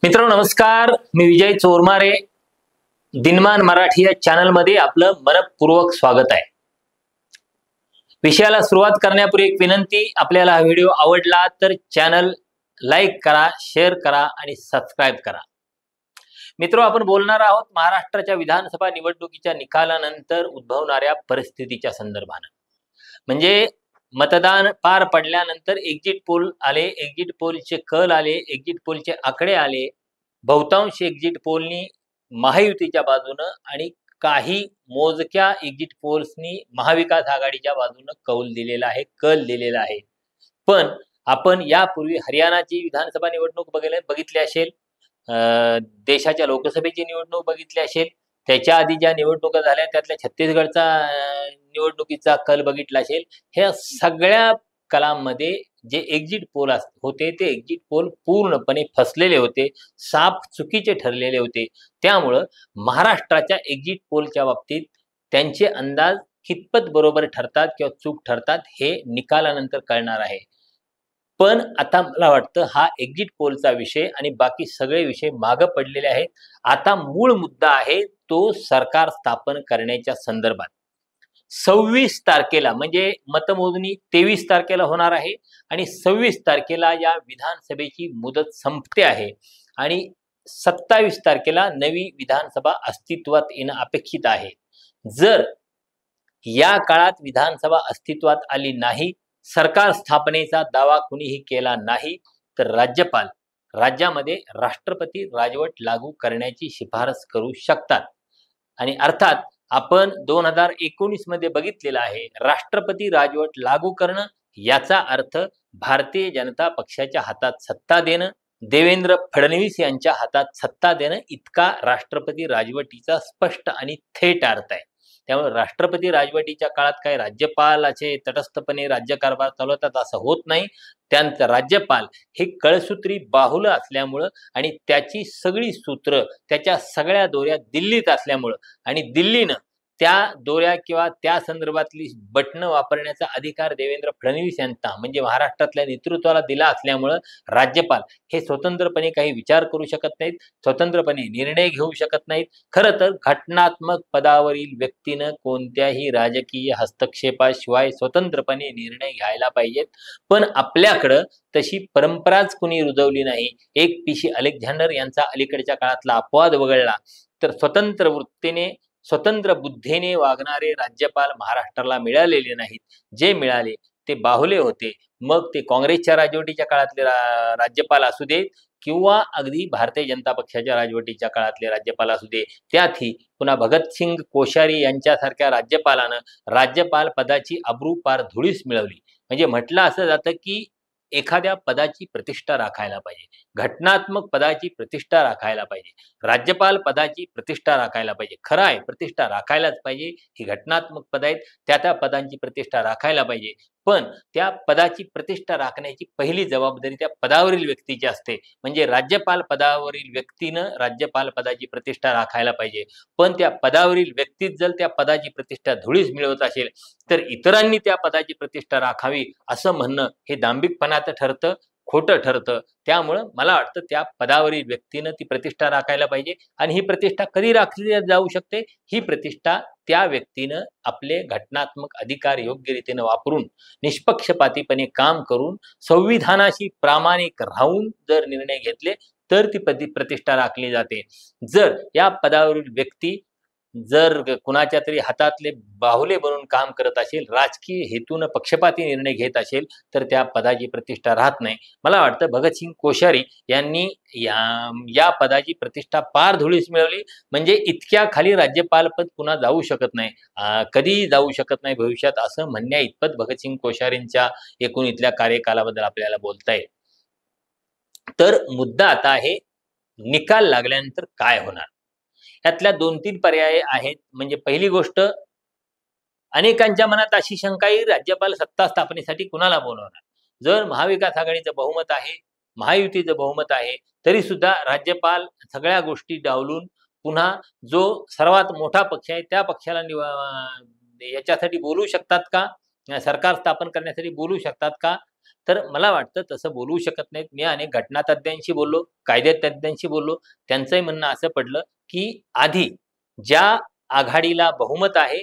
मित्रांनो नमस्कार, मी विजय चोरमारे. दिनमान मराठी या चॅनलमध्ये आपलं मनपूर्वक स्वागत आहे. विषयाला सुरुवात करण्यापूर्वी एक विनंती, आपल्याला हा व्हिडिओ आवडला तर चॅनल लाईक करा, शेअर करा आणि सबस्क्राईब करा. मित्रो, आपण बोलणार आहोत महाराष्ट्राच्या विधानसभा निवडणुकीच्या निकालानंतर उद्भवणाऱ्या परिस्थितीच्या संदर्भाने. म्हणजे मतदान पार पडल्यानंतर एक्झिट पोल आले, एक्झिट पोलचे कल आले, एक्झिट पोलचे आकडे आले. बहुतांश एक्झिट पोलनी महायुतीच्या बाजूनं आणि काही मोजक्या एक्झिट पोल्सनी महाविकास आघाडीच्या बाजूनं कौल दिलेला आहे, कल दिलेला आहे. पण आपण यापूर्वी हरियाणाची विधानसभा निवडणूक बघितली असेल, देशाच्या लोकसभेची निवडणूक बघितली असेल, त्याच्या आधी ज्या निवडणुका झाल्या त्यातल्या छत्तीसगडचा निवडणुकीचा कल बघितला असेल. ह्या सगळ्या कलांमध्ये जे एक्झिट पोल होते ते एक्झिट पोल पूर्णपणे फसलेले होते, साफ चुकीचे ठरलेले होते. त्यामुळं महाराष्ट्राच्या एक्झिट पोलच्या बाबतीत त्यांचे अंदाज कितपत बरोबर ठरतात किंवा चूक ठरतात हे निकालानंतर कळणार आहे. पण आता मला वाटतं हा एक्झिट पोलचा विषय आणि बाकी सगळे विषय मागे पडलेले आहेत. आता मूळ मुद्दा आहे तो सरकार स्थापन करण्याच्या संदर्भात. 26 तारखेला म्हणजे मतमोजणी 23 तारखेला होणार आहे आणि 26 तारखेला या विधानसभेची मुदत संपते आहे आणि 27 तारखेला नवी विधानसभा अस्तित्वात येणं अपेक्षित आहे. जर या काळात विधानसभा अस्तित्वात आली नाही, सरकार स्थापनेचा दावा कुणीही केला नाही, तर राज्यपाल राज्यामध्ये राष्ट्रपती राजवट लागू करण्याची शिफारस करू शकतात. आणि अर्थात आपण 2019 मध्ये बघितलेलं आहे, राष्ट्रपती राजवट लागू करणं याचा अर्थ भारतीय जनता पक्षाच्या हातात सत्ता देणं, देवेंद्र फडणवीस यांच्या हातात सत्ता देणं इतका राष्ट्रपती राजवटीचा स्पष्ट आणि थेट अर्थ आहे. त्यामुळे राष्ट्रपती राजवटीच्या काळात काय राज्यपालाचे तटस्थपणे राज्यकारभार चालवतात असं होत नाही. त्यांचं राज्यपाल हे कळसूत्री बाहुलं असल्यामुळं आणि त्याची सगळी सूत्र त्याच्या सगळ्या दोऱ्या दिल्लीत असल्यामुळं आणि दिल्लीनं त्या दोऱ्या किंवा त्या संदर्भातली बटणं वापरण्याचा अधिकार देवेंद्र फडणवीस यांना म्हणजे महाराष्ट्रातल्या नेतृत्वाला दिला असल्यामुळं राज्यपाल हे स्वतंत्रपणे काही विचार करू शकत नाहीत, स्वतंत्रपणे निर्णय घेऊ शकत नाहीत. खरं तर घटनात्मक पदावरील व्यक्तीनं कोणत्याही राजकीय हस्तक्षेपाशिवाय स्वतंत्रपणे निर्णय घ्यायला पाहिजेत. पण आपल्याकडं तशी परंपराच कुणी रुजवली नाही. एक PC अलेक्झांडर यांचा अलीकडच्या काळातला अपवाद वगळला तर स्वतंत्र वृत्तीने स्वतंत्र बुद्धीने वागणारे राज्यपाल महाराष्ट्राला मिळालेले नाहीत. जे मिळाले ते बाहुले होते. मग ते काँग्रेसच्या राजवटीच्या काळातले राज्यपाल असू देत किंवा अगदी भारतीय जनता पक्षाच्या राजवटीच्या काळातले राज्यपाल असू दे. त्यातही पुन्हा भगतसिंग कोश्यारी यांच्यासारख्या राज्यपालानं राज्यपाल पदाची अब्रू पार धुळीस मिळवली. म्हणजे म्हटलं असं जातं की एखाद्या पदाची प्रतिष्ठा राखायला पाहिजे, घटनात्मक पदाची प्रतिष्ठा राखायला पाहिजे, राज्यपाल पदाची प्रतिष्ठा राखायला पाहिजे. खरं आहे, प्रतिष्ठा राखायलाच पाहिजे. ही घटनात्मक पद आहेत, त्या पदांची प्रतिष्ठा राखायला पाहिजे. पण त्या पदाची प्रतिष्ठा राखण्याची पहिली जबाबदारी त्या पदावरील व्यक्तीची असते. म्हणजे राज्यपाल पदावरील व्यक्तीनं राज्यपाल पदाची प्रतिष्ठा राखायला पाहिजे. पण त्या पदावरील व्यक्तीच जर त्या पदाची प्रतिष्ठा धुळीस मिळवत असेल तर इतरांनी त्या पदाची प्रतिष्ठा राखावी असं म्हणणं हे दांभिकपणाचं ठरतं, खोटं ठरतं. त्यामुळं मला वाटतं त्या पदावरील व्यक्तीनं ती प्रतिष्ठा राखायला पाहिजे. आणि ही प्रतिष्ठा कधी राखली जाऊ शकते? ही प्रतिष्ठा त्या व्यक्तीनं आपले घटनात्मक अधिकार योग्य रीतीनं वापरून निष्पक्षपातीपणे काम करून संविधानाशी प्रामाणिक राहून जर निर्णय घेतले तर ती प्रतिष्ठा राखली जाते. जर या पदावरील व्यक्ती जर कुणाच्या तरी हातातले बाहुले बनून काम करत असेल, राजकीय हेतून पक्षपाती निर्णय घेत असेल तर त्या पदाची प्रतिष्ठा राहत नाही. मला वाटतं भगतसिंग कोश्यारी यांनी या पदाची प्रतिष्ठा पार धुळीस मिळवली. म्हणजे इतक्या खाली राज्यपाल पद पुन्हा जाऊ शकत नाही, कधीही जाऊ शकत नाही भविष्यात असं म्हणण्या इतपत भगतसिंग कोश्यारींच्या एकूण इथल्या कार्यकालाबद्दल आपल्याला बोलता येईल. तर मुद्दा आता आहे निकाल लागल्यानंतर काय होणार. यातल्या 2-3 पर्याय आहेत. म्हणजे पहिली गोष्ट, अनेकांच्या मनात अशी शंका आहे राज्यपाल सत्ता स्थापनेसाठी कुणाला बोलवणार. जर महाविकास आघाडीचं बहुमत आहे, महायुतीचं बहुमत आहे, तरी सुद्धा राज्यपाल सगळ्या गोष्टी डावलून पुन्हा जो सर्वात मोठा पक्ष आहे त्या पक्षाला याच्यासाठी बोलू शकतात का, सरकार स्थापन करण्यासाठी बोलू शकतात का, तर मला वाटतं तसं बोलू शकत नाहीत. मी अनेक घटनातज्ञांशी बोललो, कायदेतज्ञांशी बोललो. त्यांचंही म्हणणं असं पडलं, की आधी ज्या आघाडीला बहुमत आहे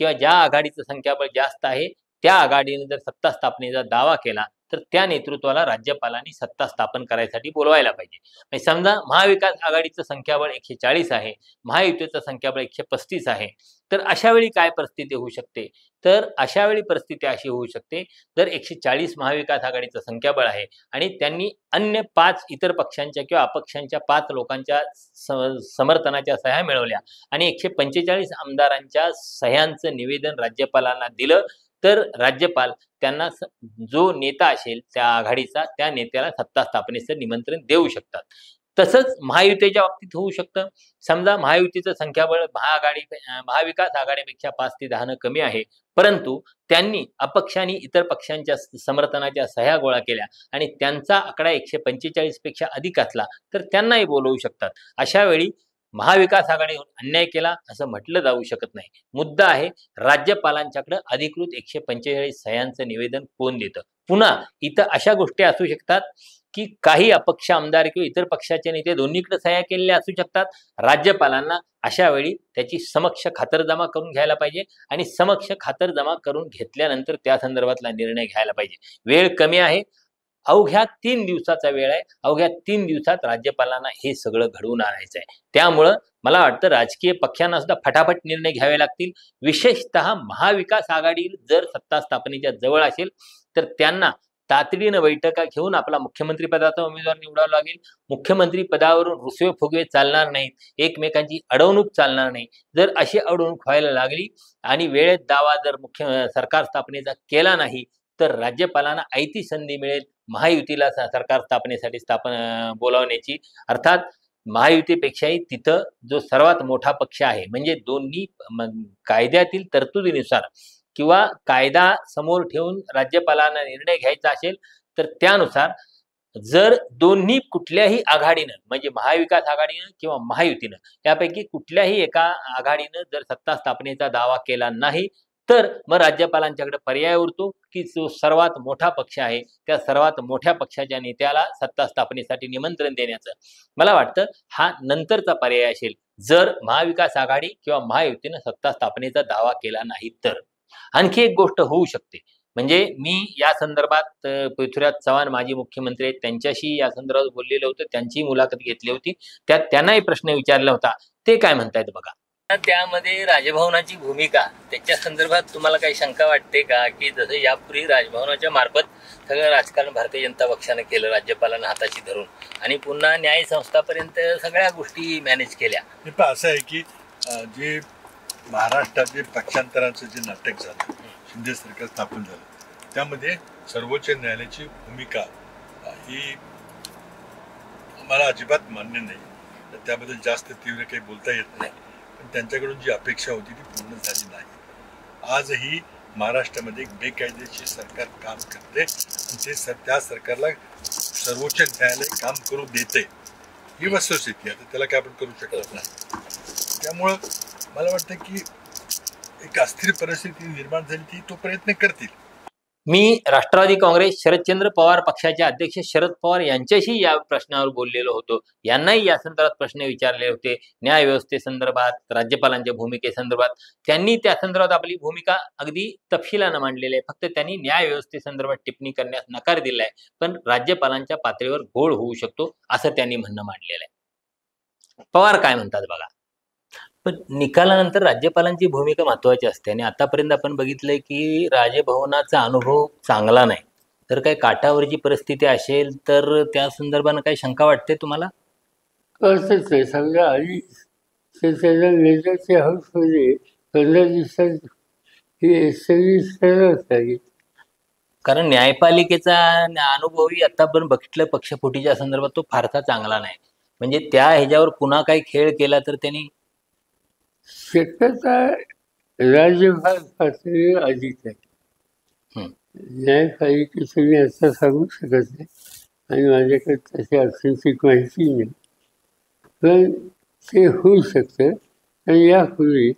किंवा ज्या आघाडीचं संख्याबळ जास्त आहे, त्या आघाडीने जर सत्ता स्थापनेचा दावा केला, तर त्या नेतृत्वाला राज्यपालांनी सत्ता स्थापन करायसाठी बोलवायला पाहिजे. म्हणजे समजा महाविकास आघाडीचं संख्याबळ 140 आहे, महायुतीचं संख्याबळ 135 आहे. तर अशा वेळी काय परिस्थिती होऊ शकते? तर अशा वेळी परिस्थिती अशी होऊ शकते, जर 140 महाविकास आघाडीचं संख्याबळ आहे आणि त्यांनी अन्य 5 इतर पक्षांच्या किंवा अपक्षांच्या 5 लोकांच्या समर्थनाच्या सह्या मिळवल्या आणि 145 आमदारांच्या सह्यांचं निवेदन राज्यपालांना दिलं, तर राज्यपाल त्यांना जो नेता असेल त्या आघाडीचा, त्या नेत्याला सत्ता स्थापनेचं निमंत्रण देऊ शकतात. तसंच महायुतीच्या बाबतीत होऊ शकतं. समजा महायुतीचं संख्याबळ महाविकास आघाडीपेक्षा 5 ते 10 कमी आहे, परंतु त्यांनी अपक्षांनी इतर पक्षांच्या समर्थनाच्या सह्या गोळा केल्या आणि त्यांचा आकडा 145 पेक्षा अधिक असला, तर त्यांनाही बोलवू शकतात. अशा वेळी महाविकास आघाडीवर अन्याय केला असं म्हटलं जाऊ शकत नाही. मुद्दा आहे राज्यपालांच्याकडे अधिकृत 145 सह्यांचं निवेदन कोण देतं. पुन्हा इथं अशा गोष्टी असू शकतात, की काही अपक्ष आमदार किंवा इतर पक्षाचे नेते दोन्हीकडे सह्या केलेल्या असू शकतात. राज्यपालांना अशा वेळी त्याची समक्ष खातरजमा करून घ्यायला पाहिजे आणि समक्ष खातरजमा करून घेतल्यानंतर त्या संदर्भातला निर्णय घ्यायला पाहिजे. वेळ कमी आहे. अवघ्या 3 दिवसाचा वेळ आहे. अवघ्या 3 दिवसात राज्यपालांना हे सगळं घडवून आणायचं आहे. त्यामुळं मला वाटतं राजकीय पक्षांना सुद्धा फटाफट निर्णय घ्यावे लागतील. विशेषतः महाविकास आघाडी जर सत्ता स्थापनेच्या जवळ असेल, तर त्यांना तातडीनं बैठका घेऊन आपला मुख्यमंत्री पदाचा उमेदवार निवडावा लागेल. मुख्यमंत्री पदावरून रुसवे-फुगवे चालणार नाहीत. एकमेकांची अडवणूक चालणार नाही. जर अशी अडवणूक व्हायला लागली आणि वेळेत दावा जर सरकार स्थापनेचा केला नाही, तर राज्यपालांना ऐती संधी मिळेल महायुतीला सरकार स्थापनेसाठी बोलावण्याची. अर्थात महायुतीपेक्षाही तिथं जो सर्वात मोठा पक्ष आहे, म्हणजे दोन्ही कायद्यातील तरतुदीनुसार किंवा कायदा समोर ठेवून राज्यपालांना निर्णय घ्यायचा असेल, तर त्यानुसार जर दोन्ही कुठल्याही आघाडीनं म्हणजे महाविकास आघाडीनं किंवा महायुतीनं यापैकी कुठल्याही एका आघाडीनं जर सत्ता स्थापनेचा दावा केला नाही, तर मग राज्यपालांच्याकडे पर्याय उरतो, की जो सर्वात मोठा पक्ष आहे त्या सर्वात मोठ्या पक्षाच्या नेत्याला सत्ता स्थापनेसाठी निमंत्रण देण्याचं. मला वाटतं हा नंतरचा पर्याय असेल, जर महाविकास आघाडी किंवा महायुतीनं सत्ता स्थापनेचा दावा केला नाही तर. आणखी एक गोष्ट होऊ शकते, म्हणजे मी या संदर्भात पृथ्वीराज चव्हाण माजी मुख्यमंत्री आहेत, त्यांच्याशी या संदर्भात बोललेलं होतं, त्यांची मुलाखत घेतली होती. त्यात त्यांनाही प्रश्न विचारला होता. ते काय म्हणतायत बघा. त्यामध्ये राजभवनाची भूमिका त्याच्या संदर्भात तुम्हाला काही शंका वाटते का, की जसं यापूर्वी राजभवनाच्या मार्फत सगळं राजकारण भारतीय जनता पक्षाने केलं, राज्यपालांना हाताची धरून, आणि पुन्हा न्याय संस्थापर्यंत सगळ्या गोष्टी मॅनेज केल्या. असं आहे की जे महाराष्ट्रात जे पक्षांतराचं जे नाटक झालं, शिंदे सरकार स्थापन झालं, त्यामध्ये सर्वोच्च न्यायालयाची भूमिका ही मला अजिबात मान्य नाही. त्याबद्दल जास्त तीव्र काही बोलता येत नाही, पण त्यांच्याकडून जी अपेक्षा होती ती पूर्ण झाली नाही. आजही महाराष्ट्रामध्ये बेकायदेशीर सरकार काम करते आणि ते त्या सरकारला सर्वोच्च न्यायालय काम करू देते, ही वस्तुस्थिती. आता त्याला काय आपण करू शकत नाही. त्यामुळं मला वाटतं की एक अस्थिर परिस्थिती निर्माण झाली, ती तो प्रयत्न करतील. मी राष्ट्रवादी काँग्रेस शरदचंद्र पवार पक्षाचे अध्यक्ष शरद पवार यांच्याशी या प्रश्नावर बोललेलो होतो. यांनाही या संदर्भात प्रश्न विचारले होते, न्याय व्यवस्थेसंदर्भात, राज्यपालांच्या भूमिकेसंदर्भात. त्यांनी त्या संदर्भात आपली भूमिका अगदी तपशिलानं मांडलेली आहे. फक्त त्यांनी न्याय व्यवस्थेसंदर्भात टिप्पणी करण्यास नकार दिला आहे, पण राज्यपालांच्या पातळीवर घोळ होऊ शकतो असं त्यांनी म्हणणं मांडलेलं आहे. पवार काय म्हणतात बघा. पण निकालानंतर राज्यपालांची भूमिका महत्वाची असते आणि आतापर्यंत आपण बघितलंय की राजभवनाचा अनुभव चांगला नाही. तर काही काठावरची परिस्थिती असेल तर त्या संदर्भानं काही शंका वाटते तुम्हाला? असंच आहे. समजा आधी लेझरचे हाऊसमध्ये 15 दिवसात ही सगळी सरळ झाली. कारण न्यायपालिकेचा अनुभवही आतापर्यंत बघितलं पक्षफुटीच्या संदर्भात तो फारसा चांगला नाही. म्हणजे त्या ह्याच्यावर पुन्हा काही खेळ केला तर त्यांनी शक्यता राज्यभाग पातळीवर अधिक आहे. न्यायपालिकेचं मी असं सांगू शकत नाही आणि माझ्याकडे तशी अर्थनैतिक माहिती नाही, पण ते होऊ शकतं. आणि यापूर्वी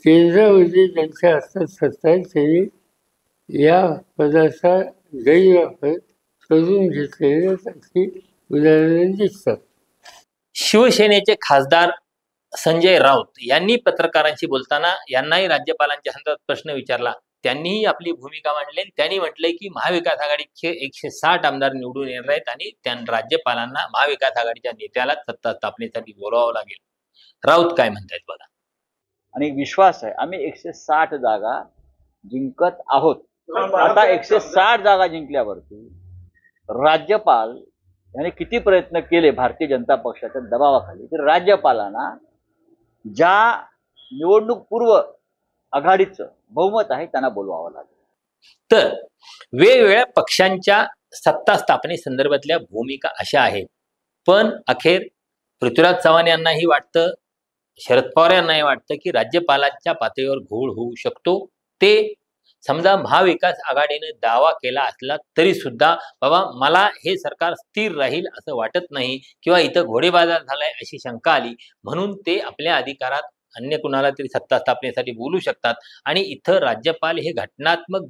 केंद्रामध्ये ज्यांच्या हातात सत्ता आहे त्यांनी या पदाचा गैरवापर करून घेतलेले त्याची उदाहरणं दिसतात. शिवसेनेचे खासदार संजय राऊत यांनी पत्रकारांशी बोलताना यांनाही राज्यपालांच्या संदर्भात प्रश्न विचारला. त्यांनीही आपली भूमिका मांडली आणि त्यांनी म्हटलंय की महाविकास आघाडीचे 160 आमदार निवडून येणार आहेत आणि राज्यपालांना महाविकास आघाडीच्या नेत्याला सत्ता स्थापनेसाठी बोलावं लागेल. राऊत काय म्हणतायत बघा. आणि विश्वास आहे आम्ही 160 जागा जिंकत आहोत. आता 160 जागा जिंकल्यावरती राज्यपाल यांनी किती प्रयत्न केले भारतीय जनता पक्षाच्या दबावाखाली, तर राज्यपालांना ज्या निवडणूक पूर्व आघाडीचं बहुमत आहे त्यांना बोलवावं लागेल. तर वेगवेगळ्या पक्षांच्या सत्ता स्थापनेसंदर्भातल्या भूमिका अशा आहेत. पण अखेर पृथ्वीराज चव्हाण यांनाही वाटतं, शरद पवार यांनाही वाटतं की राज्यपालांच्या पातळीवर घोळ होऊ शकतो. ते समजा महाविकास आघाडीने दावा केला असला तरी सुद्धा बाबा मला हे सरकार स्थिर राहील असं वाटत नाही किंवा इथं घोडेबाजार झालाय अशी शंका आली म्हणून ते आपल्या अधिकारात अन्य कुणाला तरी सत्ता स्थापनेसाठी बोलू शकतात. आणि इथं राज्यपाल हे घटनात्मक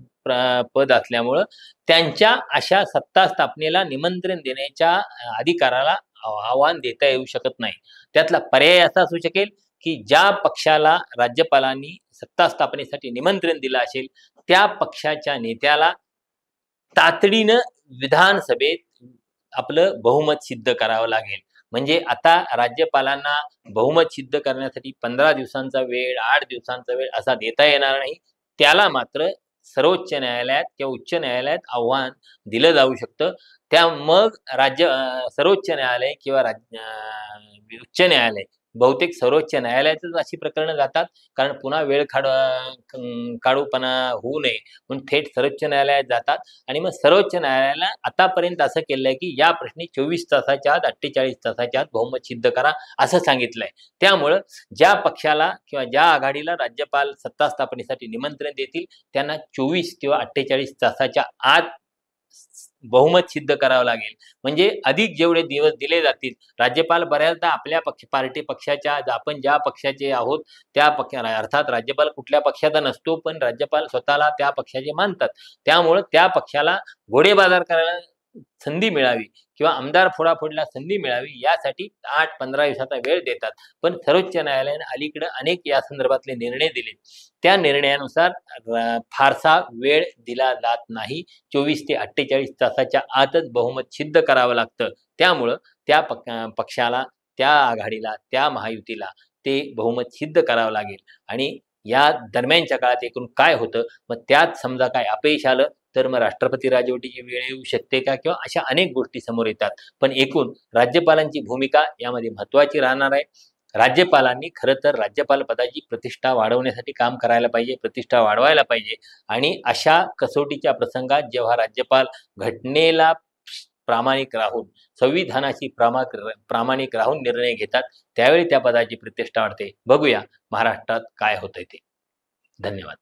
पद असल्यामुळं त्यांच्या अशा सत्ता स्थापनेला निमंत्रण देण्याच्या अधिकाराला आव्हान देता येऊ शकत नाही. त्यातला पर्याय असा असू शकेल की ज्या पक्षाला राज्यपालांनी सत्ता स्थापनेसाठी निमंत्रण दिलं असेल त्या पक्षाच्या नेत्याला तातडीनं विधानसभेत आपलं बहुमत सिद्ध करावं लागेल. म्हणजे आता राज्यपालांना बहुमत सिद्ध करण्यासाठी 15 दिवसांचा वेळ, 8 दिवसांचा वेळ असा देता येणार नाही. त्याला मात्र सर्वोच्च न्यायालयात किंवा उच्च न्यायालयात आव्हान दिलं जाऊ शकतं. त्या मग सर्वोच्च न्यायालय किंवा उच्च न्यायालय, बहुतेक सर्वोच्च न्यायालयातच अशी प्रकरणं जातात कारण पुन्हा वेळ काढूपणा होऊ नये म्हणून थेट सर्वोच्च न्यायालयात जातात. आणि मग सर्वोच्च न्यायालयाला आतापर्यंत असं केलंय की या प्रश्नी 24 तासाच्या आत 48 तासाच्या आत बहुमत सिद्ध करा असं सांगितलंय. त्यामुळं ज्या पक्षाला किंवा ज्या आघाडीला राज्यपाल सत्ता स्थापनेसाठी निमंत्रण देतील त्यांना 24 किंवा 48 तासाच्या आत बहुमत सिद्ध करावं लागेल. म्हणजे अधिक जेवढे दिवस दिले जातील, राज्यपाल बऱ्याचदा आपल्या पक्षाच्या आपण ज्या पक्षाचे आहोत त्या अर्थात राज्यपाल कुठल्या पक्षाचा नसतो पण राज्यपाल स्वतःला त्या पक्षाचे मानतात. त्यामुळं त्या पक्षाला घोडेबाजार करायला संधी मिळावी किंवा आमदार फोडाफोडला संधी मिळावी यासाठी 8-15 दिवसाचा वेळ देतात. पण सर्वोच्च न्यायालयाने अलीकडे अनेक या संदर्भातले निर्णय दिले. त्या निर्णयानुसार फारसा वेळ दिला जात नाही. 24 ते 48 तासाच्या आतच बहुमत सिद्ध करावं लागतं. त्यामुळं त्या पक्षाला, त्या आघाडीला, त्या महायुतीला ते बहुमत सिद्ध करावं लागेल. आणि या दरम्यानच्या काळात एकूण काय होतं, मग त्यात समजा काय अपयश आलं तर मग राष्ट्रपती राजवटीची वेळ येऊ शकते का किंवा अशा अनेक गोष्टी समोर येतात. पण एकूण राज्यपालांची भूमिका यामध्ये महत्त्वाची राहणार आहे. राज्यपालांनी खरं तर राज्यपाल पदाची प्रतिष्ठा वाढवण्यासाठी काम करायला पाहिजे, प्रतिष्ठा वाढवायला पाहिजे. आणि अशा कसोटीच्या प्रसंगात जेव्हा राज्यपाल घटनेला प्रामाणिक राहून, संविधानाशी प्रामाणिक राहून निर्णय घेतात त्यावेळी त्या पदाची प्रतिष्ठा वाढते. बघूया महाराष्ट्रात काय होतंय ते. धन्यवाद.